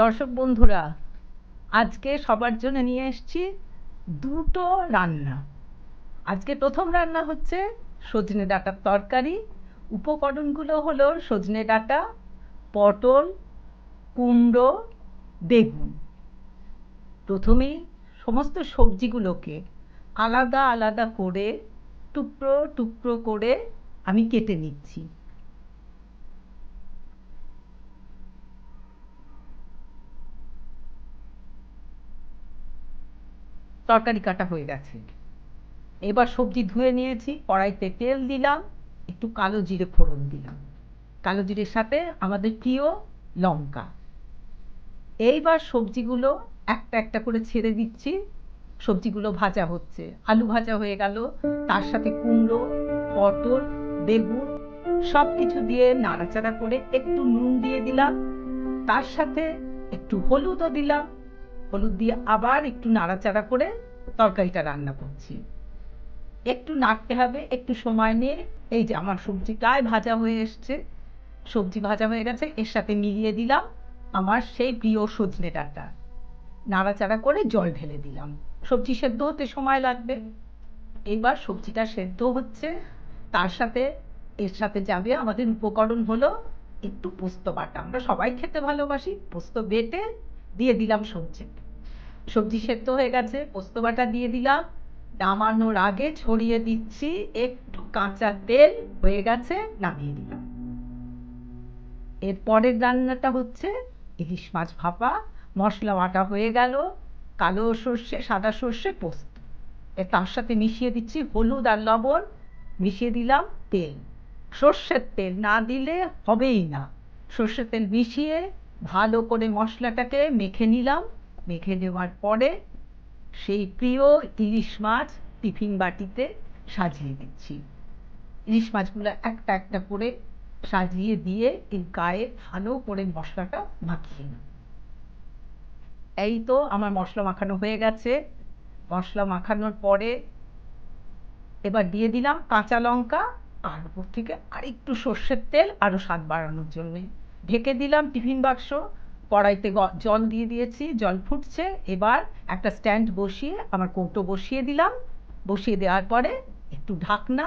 দর্শক বন্ধুরা, আজকে সবার জন্য নিয়ে এসেছি দুটো রান্না। আজকে প্রথম রান্না হচ্ছে সজনে ডাঁটার তরকারি। উপকরণগুলো হলো সজনে ডাঁটা, পটল, কুমড়ো, বেগুন। প্রথমেই সমস্ত সবজিগুলোকে আলাদা আলাদা করে টুকরো টুকরো করে আমি কেটে নিচ্ছি। তরকারি কাটা হয়ে গেছে। এবার সবজি ধুয়ে নিয়েছি, কড়াইতে তেল দিলাম, একটু কালো জিরে ফোড়ন দিলাম, কালো জিরের সাথে আমাদের প্রিয় লঙ্কা। এইবার সবজিগুলো একটা একটা করে ছেড়ে দিচ্ছি। সবজিগুলো ভাজা হচ্ছে, আলু ভাজা হয়ে গেল, তার সাথে কুমড়ো, পটল, বেগুন সব কিছু দিয়ে নাড়াচাড়া করে একটু নুন দিয়ে দিলাম, তার সাথে একটু হলুদও দিলাম। হলুদ দিয়ে আবার একটু নাড়াচাড়া করে তরকারিটা রান্না করছি। একটু নাড়তে হবে, একটু সময় নিয়ে। এই যে আমার সবজি প্রায় ভাজা হয়ে এসছে, সবজি ভাজা হয়ে গেছে, এর সাথে মিলিয়ে দিলাম আমার সেই প্রিয় সজনে ডাঁটা। নাড়াচাড়া করে জল ঢেলে দিলাম। সবজি সেদ্ধ হতে সময় লাগবে। এইবার সবজিটা সেদ্ধ হচ্ছে, তার সাথে এর সাথে যাবে আমাদের উপকরণ হলো একটু পোস্ত বাটা। আমরা সবাই খেতে ভালোবাসি, পোস্ত বেটে দিয়ে দিলাম সবজি। সবজি সেদ্ধ হয়ে গেছে, পোস্ত বাটা দিয়ে দিলাম। নামানোর আগে ছড়িয়ে দিচ্ছি একটু কাঁচা তেল। হয়ে গেছে, নামিয়ে দিলাম। এর পরের রান্নাটা হচ্ছে ইলিশ মাছ ভাপা। মশলা বাটা হয়ে গেল, কালো সর্ষে, সাদা সর্ষে, পোস্ত। তার সাথে মিশিয়ে দিচ্ছি হলুদ আর লবণ, মিশিয়ে দিলাম তেল। সর্ষের তেল না দিলে হবেই না। সর্ষের তেল মিশিয়ে ভালো করে মশলাটাকে মেখে নিলাম। মেখে নেওয়ার পরে সেই প্রিয় ইলিশ মাছ টিফিন বাটিতে সাজিয়ে দিচ্ছি। ইলিশ মাছগুলো একটা একটা করে সাজিয়ে দিয়ে এর গায়ে ভালো করে মশলাটা মাখিয়ে নিই। এই তো আমার মশলা মাখানো হয়ে গেছে। মশলা মাখানোর পরে এবার দিয়ে দিলাম কাঁচা লঙ্কা, আর উপর থেকে আরেকটু সর্ষের তেল, আরও স্বাদ বাড়ানোর জন্যে ঢেকে দিলাম টিফিন বাক্স। কড়াইতে জল দিয়ে দিয়েছি, জল ফুটছে। এবার একটা স্ট্যান্ড বসিয়ে আমার কৌটো বসিয়ে দিলাম। বসিয়ে দেওয়ার পরে একটু ঢাকনা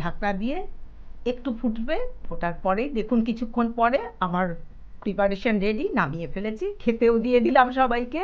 ঢাকনা দিয়ে একটু ফুটবে। ফোটার পরেই দেখুন কিছুক্ষণ পরে আমার প্রিপারেশন রেডি, নামিয়ে ফেলেছি, খেতেও দিয়ে দিলাম সবাইকে।